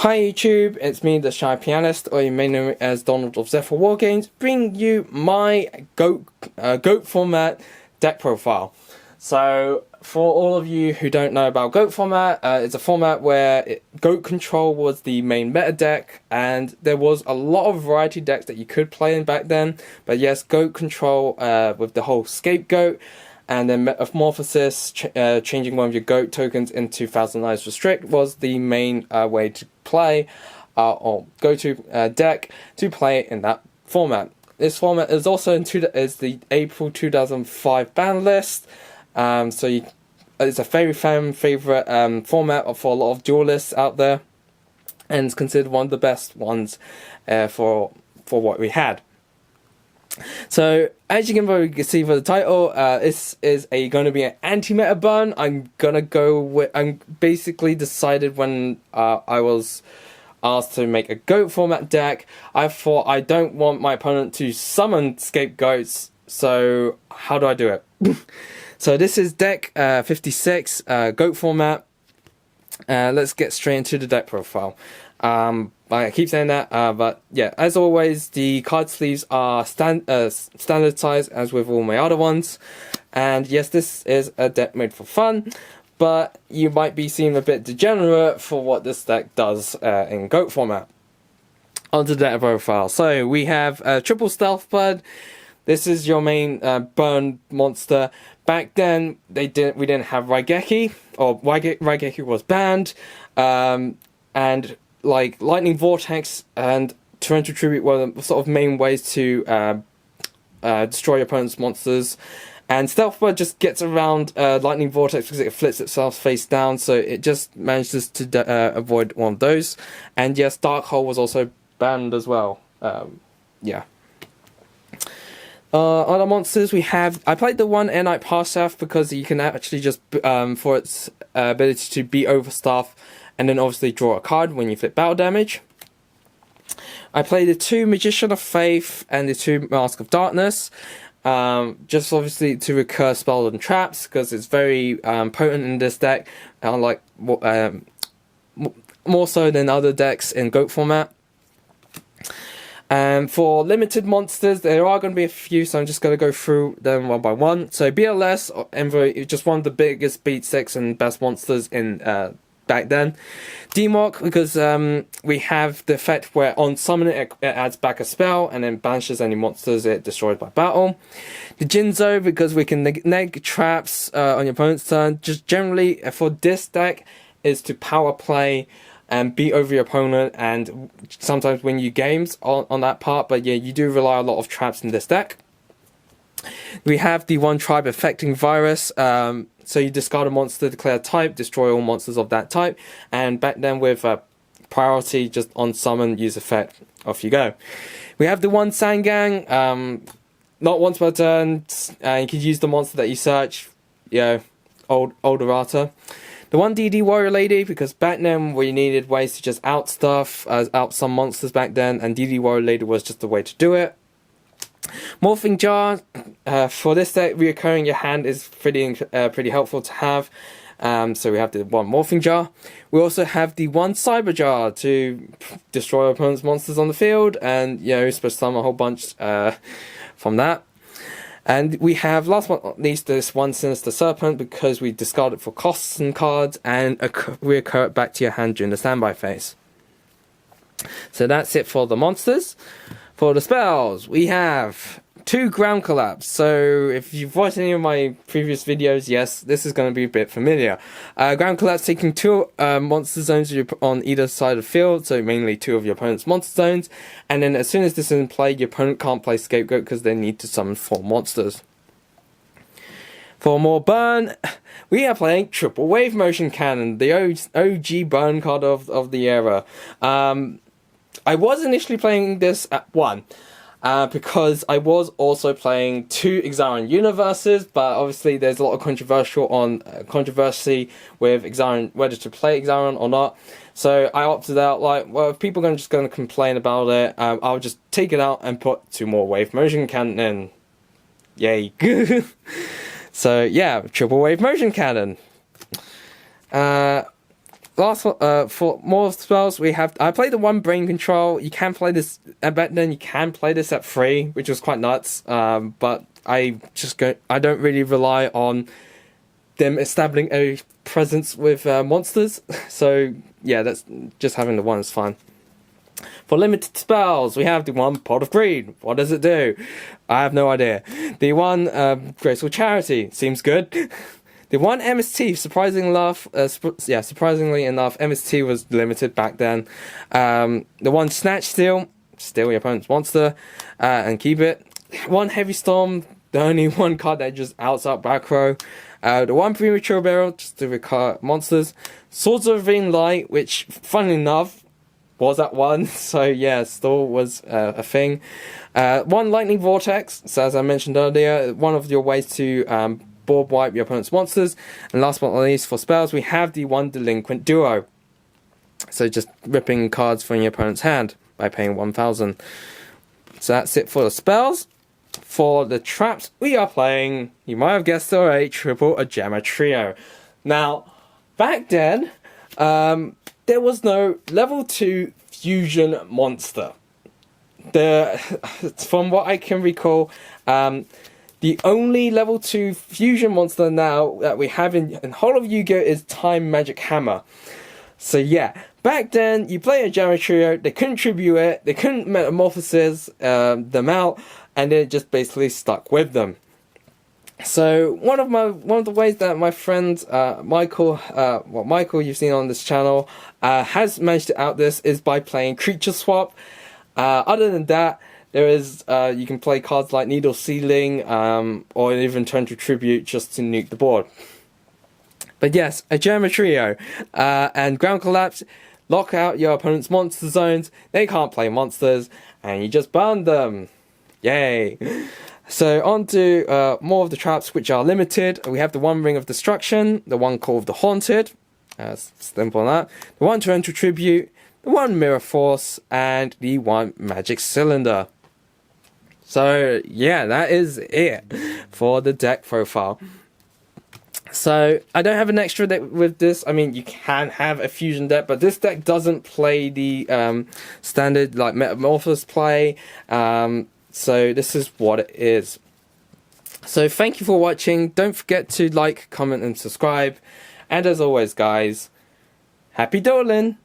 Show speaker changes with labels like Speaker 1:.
Speaker 1: Hi YouTube, it's me, the Shy Pianist, or you may know me as Donald of Zephyr Wargames, bringing you my GOAT format deck profile. So, for all of you who don't know about GOAT format, it's a format where GOAT Control was the main meta deck, and there was a lot of variety decks that you could play in back then. But yes, GOAT Control with the whole Scapegoat, and then Metamorphosis, changing one of your GOAT tokens into Thousand Eyes Restrict was the main way to play, or go-to deck to play in that format. This format is also is the April 2005 ban list, so it's a very fan favorite format for a lot of duelists out there, and it's considered one of the best ones for what we had. So, as you can probably see for the title, this is going to be an anti-meta burn. I'm basically decided when I was asked to make a GOAT format deck, I thought I don't want my opponent to summon scapegoats, so how do I do it? So this is deck 56, GOAT format. Let's get straight into the deck profile. I keep saying that, but yeah, as always, the card sleeves are standard size, as with all my other ones. And yes, this is a deck made for fun, but you might be seeing a bit degenerate for what this deck does in GOAT format. Onto the deck profile. So we have Triple Stealth Bud. This is your main burn monster. Back then, we didn't have Raigeki, or Raigeki was banned, and like Lightning Vortex and Torrential Tribute were the sort of main ways to destroy your opponent's monsters. And Stealth Bud just gets around Lightning Vortex because it flips itself face down, so it just manages to avoid one of those. And yes, Dark Hole was also banned as well. Yeah. Other monsters we have, I played the one Air Knight Parseth because you can actually just, for its ability to beat Overstaff, and then obviously draw a card when you flip battle damage. I played the 2 Magician of Faith and the 2 Mask of Darkness, just obviously to recur spells and traps, because it's very potent in this deck, unlike more so than other decks in GOAT format. And for limited monsters, there are going to be a few, so I'm just going to go through them one by one. So BLS, Envoy, just one of the biggest beat sticks and best monsters in back then. Demok, because we have the effect where on summoning it adds back a spell and then banishes any monsters it destroys by battle. The Jinzo, because we can neg traps on your opponent's turn. Just generally for this deck is to power play and beat over your opponent and sometimes win you games on that part, but yeah, you do rely a lot of traps in this deck. We have the One Tribe Affecting Virus, so you discard a monster, declare a type, destroy all monsters of that type, and back then with priority, just on summon, use effect, off you go. We have the One Sangang, not once per turn, you can use the monster that you search, old errata. The 1 DD Warrior Lady, because back then we needed ways to just out stuff, out some monsters back then, and DD Warrior Lady was just the way to do it. Morphing Jar, for this deck, reoccurring your hand is pretty helpful to have. So we have the 1 Morphing Jar. We also have the 1 Cyber Jar to destroy opponent's monsters on the field, and supposed to summon a whole bunch from that. And we have, last but not least, this 1 Sinister Serpent, because we discard it for costs and cards, and reoccur it back to your hand during the standby phase. So that's it for the monsters. For the spells, we have 2 Ground Collapse. So if you've watched any of my previous videos, yes, this is going to be a bit familiar. Ground Collapse, taking 2 monster zones on either side of the field, so mainly 2 of your opponent's monster zones, and then as soon as this is in play, your opponent can't play Scapegoat because they need to summon 4 monsters. For more burn, we are playing Triple Wave Motion Cannon, the OG burn card of the era. I was initially playing this at 1, because I was also playing 2 Exarion universes, but obviously there's a lot of controversy with Exarion, whether to play Exarion or not. So I opted out, if people are just going to complain about it, I'll just take it out and put 2 more Wave Motion Cannon in. Yay. So yeah, Triple Wave Motion Cannon. last one, for more spells, I played the one Brain Control. You can play this back then. You can play this at 3, which was quite nuts. But I don't really rely on them establishing a presence with monsters. So yeah, that's just having the one is fine. For limited spells, we have the one Pot of Greed. What does it do? I have no idea. The one Graceful Charity seems good. The one MST, surprisingly enough, MST was limited back then. The one Snatch Steal your opponent's monster, and keep it. One Heavy Storm, the only one card that just outs out back row. The one Premature Barrel, just to recur monsters. Swords of Ravine Light, which, funnily enough, was at 1, so yeah, still was a thing. One Lightning Vortex, so as I mentioned earlier, one of your ways to board wipe your opponent's monsters. And last but not least, for spells, we have the one Delinquent Duo. So just ripping cards from your opponent's hand by paying 1,000. So that's it for the spells. For the traps, we are playing, you might have guessed already, Triple Ajama Trio. Now, back then, there was no level 2 fusion monster. From what I can recall, the only level 2 fusion monster now that we have in whole of Yu-Gi-Oh! Is Time Magic Hammer. So yeah, back then, you play a Jammer Trio, they couldn't tribute it, they couldn't metamorphosis them out, and it just basically stuck with them. So one of the ways that my friend Michael you've seen on this channel has managed to out this is by playing Creature Swap. Other than that, there is you can play cards like Needle Sealing or even turn to Tribute just to nuke the board. But yes, a Germa Trio and Ground Collapse lock out your opponent's monster zones. They can't play monsters, and you just burn them. Yay! So on to more of the traps, which are limited. We have the one Ring of Destruction, the one Call of the Haunted, simple as that, the one Torrential Tribute, the one Mirror Force, and the one Magic Cylinder. So yeah, that is it for the deck profile. So I don't have an extra deck with this. I mean, you can have a fusion deck, but this deck doesn't play the standard like Metamorphosis play. So this is what it is. So thank you for watching. Don't forget to like, comment, and subscribe. And as always, guys, happy doodling!